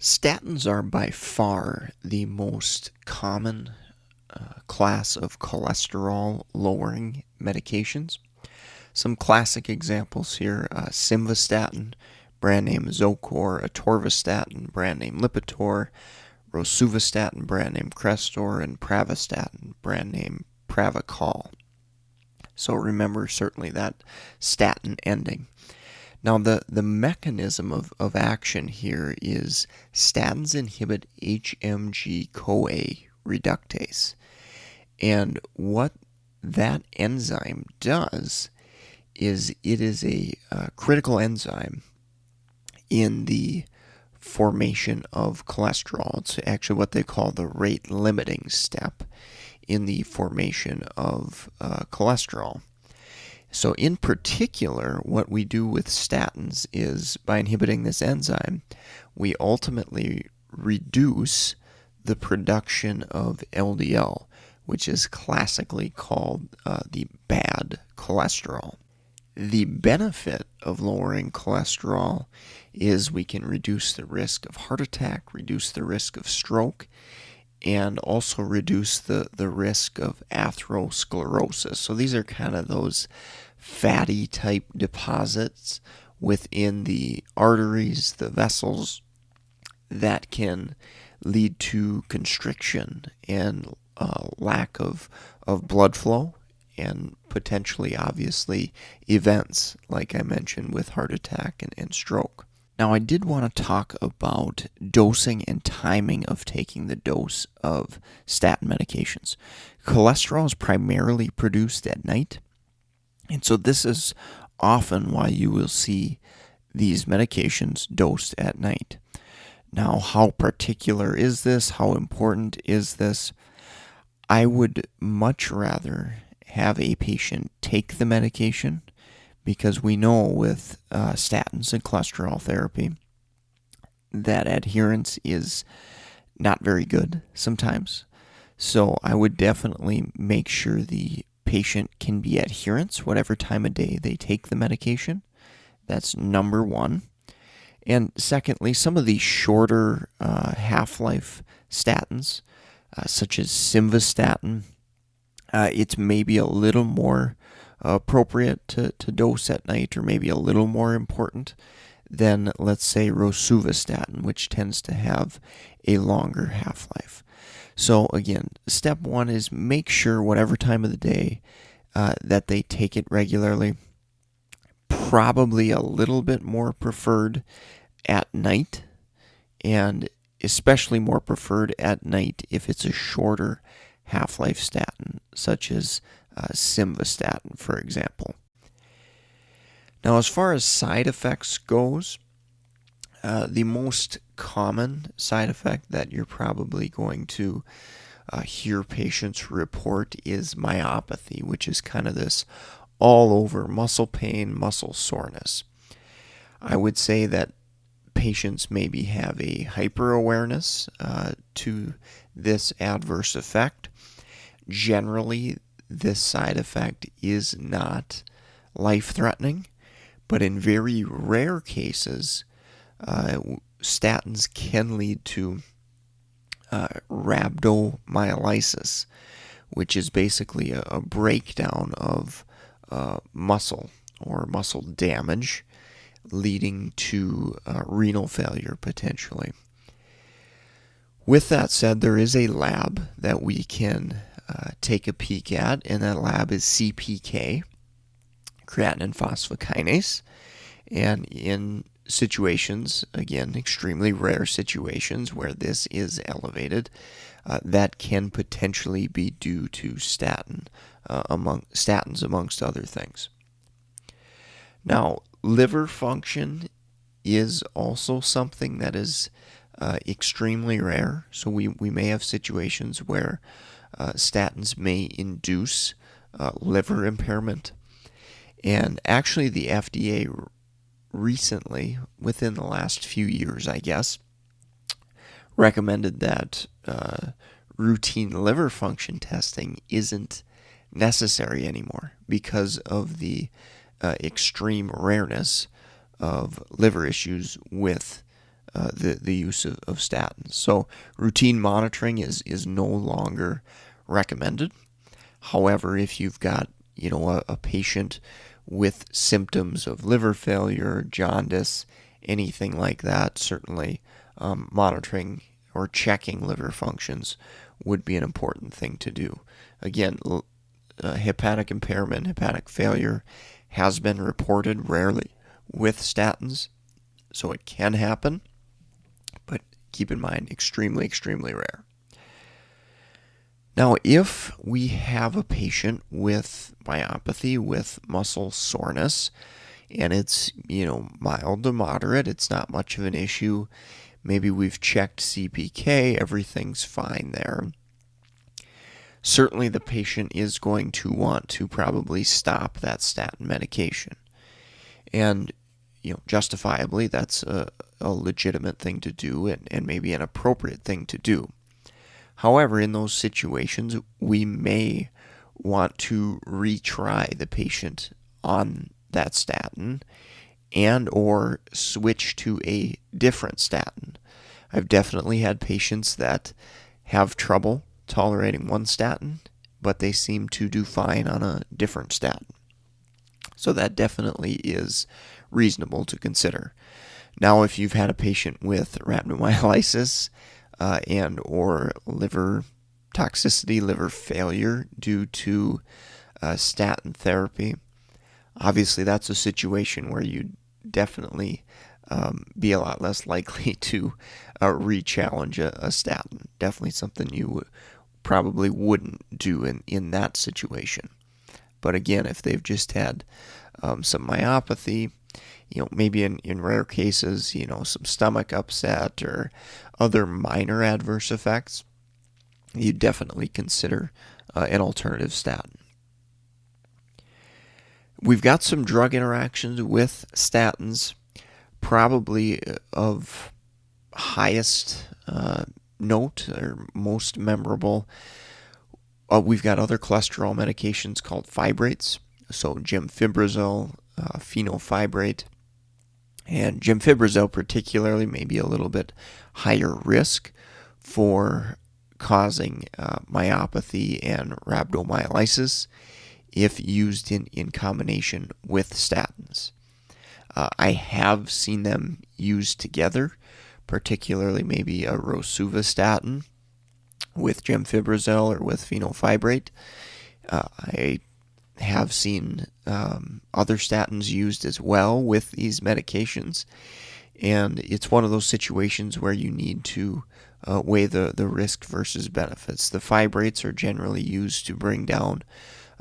Statins are by far the most common class of cholesterol-lowering medications. Some classic examples here, simvastatin, brand name Zocor, atorvastatin, brand name Lipitor, rosuvastatin, brand name Crestor, and pravastatin, brand name Pravachol. So remember certainly that statin ending. Now, the mechanism of action here is statins inhibit HMG-CoA reductase. And what that enzyme does is it is a critical enzyme in the formation of cholesterol. It's actually what they call the rate-limiting step in the formation of cholesterol. So in particular, what we do with statins is by inhibiting this enzyme, we ultimately reduce the production of LDL, which is classically called the bad cholesterol. The benefit of lowering cholesterol is we can reduce the risk of heart attack, reduce the risk of stroke, and also reduce the risk of atherosclerosis. So these are kind of those fatty type deposits within the arteries, the vessels, that can lead to constriction and lack of blood flow, and potentially, obviously, events like I mentioned with heart attack and stroke. Now, I did want to talk about dosing and timing of taking the dose of statin medications. Cholesterol is primarily produced at night, and so this is often why you will see these medications dosed at night. Now, how particular is this? How important is this? I would much rather have a patient take the medication, because we know with statins and cholesterol therapy that adherence is not very good sometimes. So I would definitely make sure the patient can be adherent whatever time of day they take the medication. That's number one. And secondly, some of these shorter half-life statins, such as simvastatin, it's maybe a little more appropriate to dose at night, or maybe a little more important than, let's say, rosuvastatin, which tends to have a longer half-life. So again, step one is make sure whatever time of the day that they take it regularly. Probably a little bit more preferred at night, and especially more preferred at night if it's a shorter half-life statin, such as simvastatin, for example. Now, as far as side effects goes, the most common side effect that you're probably going to hear patients report is myopathy, which is kind of this all-over muscle pain, muscle soreness. I would say that patients maybe have a hyper-awareness to this adverse effect. Generally, this side effect is not life-threatening, but in very rare cases, statins can lead to rhabdomyolysis, which is basically a breakdown of muscle or muscle damage, leading to renal failure potentially. With that said, there is a lab that we can take a peek at, and that lab is CPK, creatinine phosphokinase. And in situations, again, extremely rare situations where this is elevated, that can potentially be due to statins, amongst other things. Now, liver function is also something that is extremely rare. So we may have situations where statins may induce liver impairment. And actually, the FDA recently, within the last few years, I guess, recommended that routine liver function testing isn't necessary anymore because of the extreme rareness of liver issues with the use of statins. So routine monitoring is no longer recommended. However, if you've got a patient with symptoms of liver failure, jaundice, anything like that, certainly monitoring or checking liver functions would be an important thing to do. Again, hepatic impairment, hepatic failure has been reported rarely with statins, so it can happen, but keep in mind, extremely, extremely rare. Now, if we have a patient with myopathy, with muscle soreness, and it's, mild to moderate, it's not much of an issue, maybe we've checked CPK, everything's fine there. Certainly the patient is going to want to probably stop that statin medication. And, justifiably, that's a legitimate thing to do and maybe an appropriate thing to do. However, in those situations, we may want to retry the patient on that statin and or switch to a different statin. I've definitely had patients that have trouble tolerating one statin, but they seem to do fine on a different statin. So that definitely is reasonable to consider. Now, if you've had a patient with rhabdomyolysis and or liver toxicity, liver failure due to statin therapy, obviously that's a situation where you'd definitely be a lot less likely to re-challenge a statin. Definitely something you probably wouldn't do in that situation. But again, if they've just had some myopathy, maybe in rare cases, some stomach upset or other minor adverse effects, you definitely consider an alternative statin. We've got some drug interactions with statins, probably of highest note or most memorable. We've got other cholesterol medications called fibrates, so gemfibrozil, fenofibrate, and gemfibrozil particularly may be a little bit higher risk for causing myopathy and rhabdomyolysis if used in combination with statins. I have seen them used together, particularly maybe a rosuvastatin with gemfibrozil or with fenofibrate. I have seen other statins used as well with these medications, and it's one of those situations where you need to weigh the risk versus benefits. The fibrates are generally used to bring down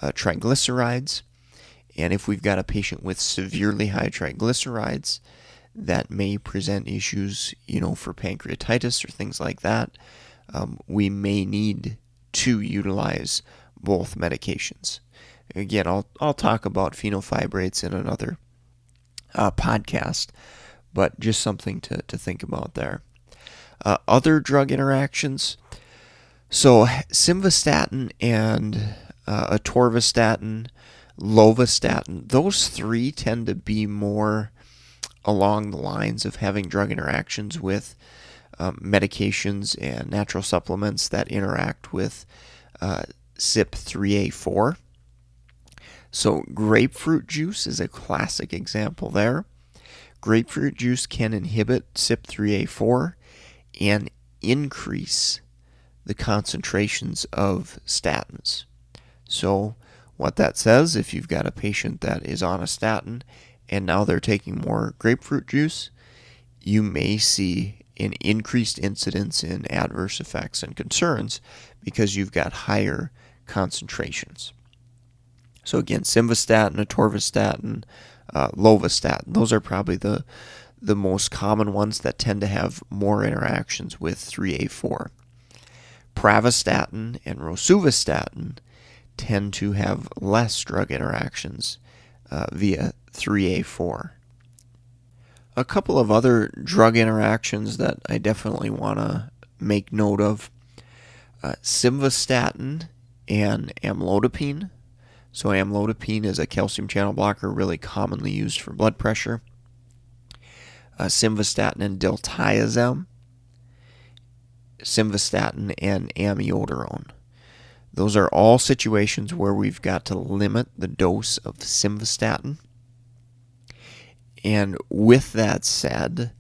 triglycerides, and if we've got a patient with severely high triglycerides, that may present issues, for pancreatitis or things like that. We may need to utilize both medications. Again, I'll talk about fenofibrates in another podcast, but just something to think about there. Other drug interactions. So simvastatin and atorvastatin, rosuvastatin, those three tend to be more along the lines of having drug interactions with medications and natural supplements that interact with CYP3A4. So grapefruit juice is a classic example there. Grapefruit juice can inhibit CYP3A4 and increase the concentrations of statins. So what that says, if you've got a patient that is on a statin and now they're taking more grapefruit juice, you may see an increased incidence in adverse effects and concerns because you've got higher concentrations. So again, simvastatin, atorvastatin, rosuvastatin, those are probably the most common ones that tend to have more interactions with 3A4. Pravastatin and rosuvastatin tend to have less drug interactions via 3A4. A couple of other drug interactions that I definitely want to make note of. Simvastatin and amlodipine. So amlodipine is a calcium channel blocker really commonly used for blood pressure. simvastatin and diltiazem, simvastatin and amiodarone. Those are all situations where we've got to limit the dose of simvastatin. And with that said,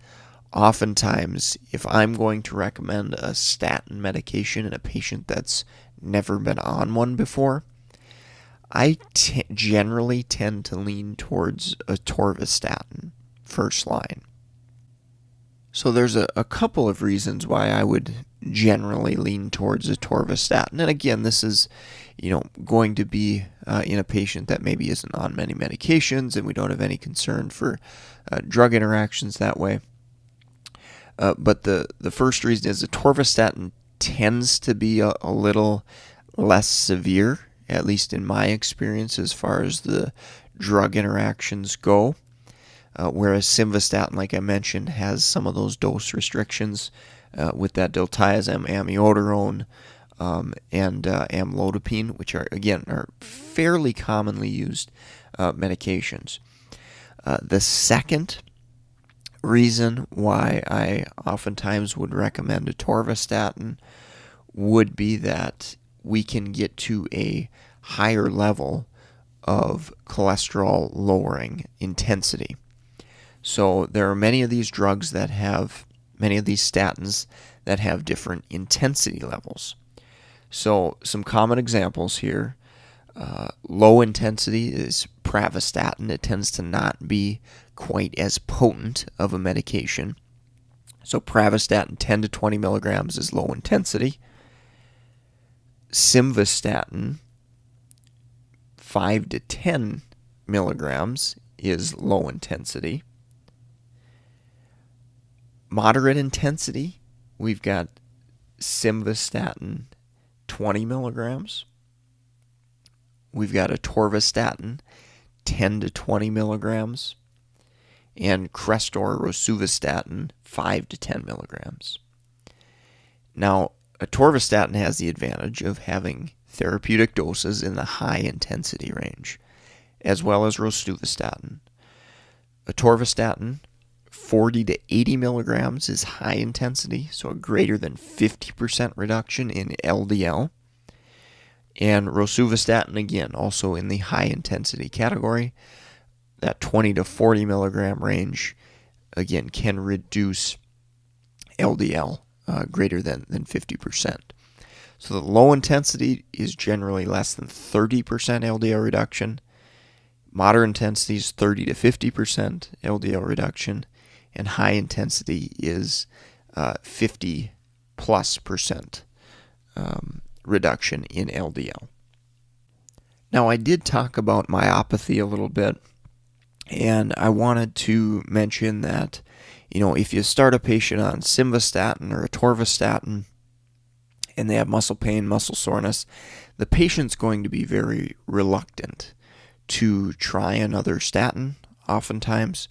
oftentimes, if I'm going to recommend a statin medication in a patient that's never been on one before, I generally tend to lean towards atorvastatin first line. So there's a couple of reasons why I would generally lean towards atorvastatin. And again, this is, going to be in a patient that maybe isn't on many medications and we don't have any concern for drug interactions that way. But the first reason is atorvastatin tends to be a little less severe, at least in my experience, as far as the drug interactions go. Whereas simvastatin, like I mentioned, has some of those dose restrictions with that diltiazem, amiodarone, and amlodipine, which are fairly commonly used medications. The second reason why I oftentimes would recommend atorvastatin would be that we can get to a higher level of cholesterol lowering intensity. So there are many of these drugs that have, many of these statins that have different intensity levels. So some common examples here, low intensity is pravastatin. It tends to not be quite as potent of a medication. So pravastatin 10 to 20 milligrams is low intensity. Simvastatin 5 to 10 milligrams is low intensity. Moderate intensity, we've got simvastatin 20 milligrams. We've got atorvastatin 10 to 20 milligrams. And Crestor rosuvastatin 5 to 10 milligrams. Now, atorvastatin has the advantage of having therapeutic doses in the high intensity range, as well as rosuvastatin. Atorvastatin 40 to 80 milligrams is high intensity, so a greater than 50% reduction in LDL. And rosuvastatin, again, also in the high intensity category, that 20 to 40 milligram range, again, can reduce LDL greater than 50%. So the low intensity is generally less than 30% LDL reduction. Moderate intensity is 30 to 50% LDL reduction. And high intensity is 50 plus percent reduction in LDL. Now, I did talk about myopathy a little bit, and I wanted to mention that, if you start a patient on simvastatin or atorvastatin and they have muscle pain, muscle soreness, the patient's going to be very reluctant to try another statin oftentimes.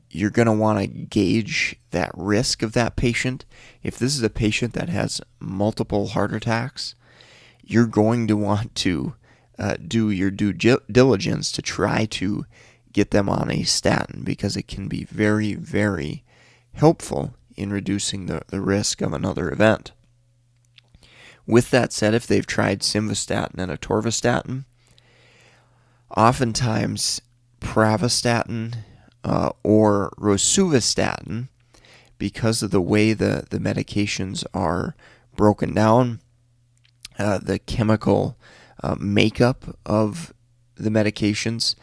You're going to want to gauge that risk of that patient. If this is a patient that has multiple heart attacks, you're going to want to do your due diligence to try to get them on a statin, because it can be very, very helpful in reducing the risk of another event. With that said, if they've tried simvastatin and atorvastatin, oftentimes pravastatin or rosuvastatin, because of the way the medications are broken down, the chemical makeup of the medications,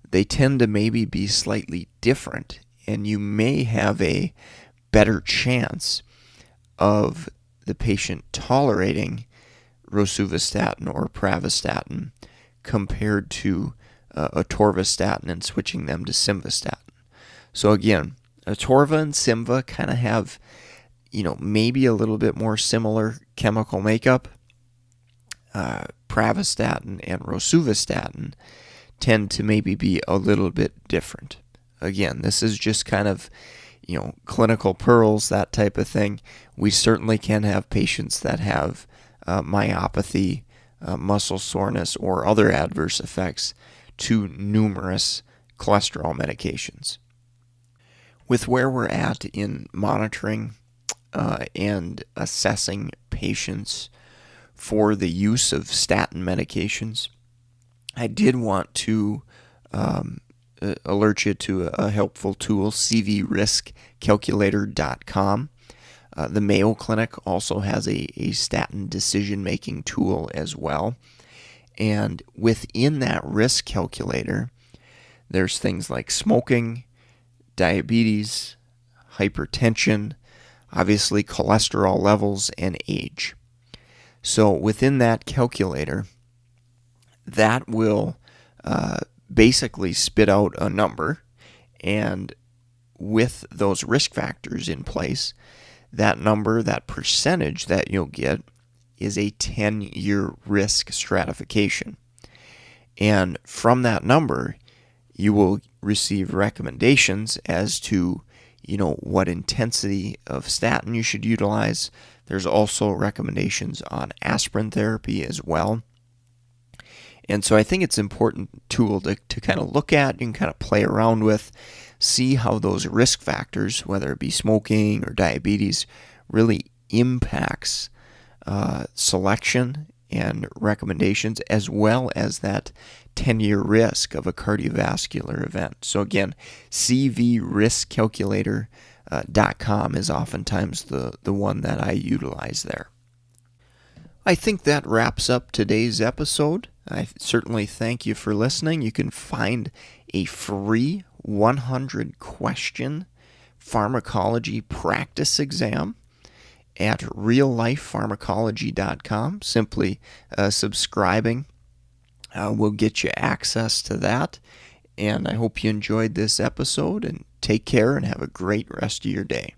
they tend to maybe be slightly different, and you may have a better chance of the patient tolerating rosuvastatin or pravastatin compared to atorvastatin and switching them to simvastatin. So again, atorva and simva kind of have, maybe a little bit more similar chemical makeup. Pravastatin and rosuvastatin tend to maybe be a little bit different. Again, this is just kind of, clinical pearls, that type of thing. We certainly can have patients that have myopathy, muscle soreness, or other adverse effects to numerous cholesterol medications. With where we're at in monitoring and assessing patients for the use of statin medications, I did want to alert you to a helpful tool, cvriskcalculator.com. The Mayo Clinic also has a statin decision-making tool as well. And within that risk calculator, there's things like smoking, diabetes, hypertension, obviously cholesterol levels, and age. So within that calculator, that will basically spit out a number, and with those risk factors in place, that number, that percentage that you'll get, is a 10-year risk stratification. And from that number, you will receive recommendations as to, what intensity of statin you should utilize. There's also recommendations on aspirin therapy as well. And so I think it's an important tool to kind of look at, you can kind of play around with, see how those risk factors, whether it be smoking or diabetes, really impacts selection and recommendations, as well as that 10-year risk of a cardiovascular event. So again, cvriskcalculator.com is oftentimes the one that I utilize there. I think that wraps up today's episode. I certainly thank you for listening. You can find a free 100-question pharmacology practice exam at reallifepharmacology.com. Simply subscribing will get you access to that. And I hope you enjoyed this episode, and take care and have a great rest of your day.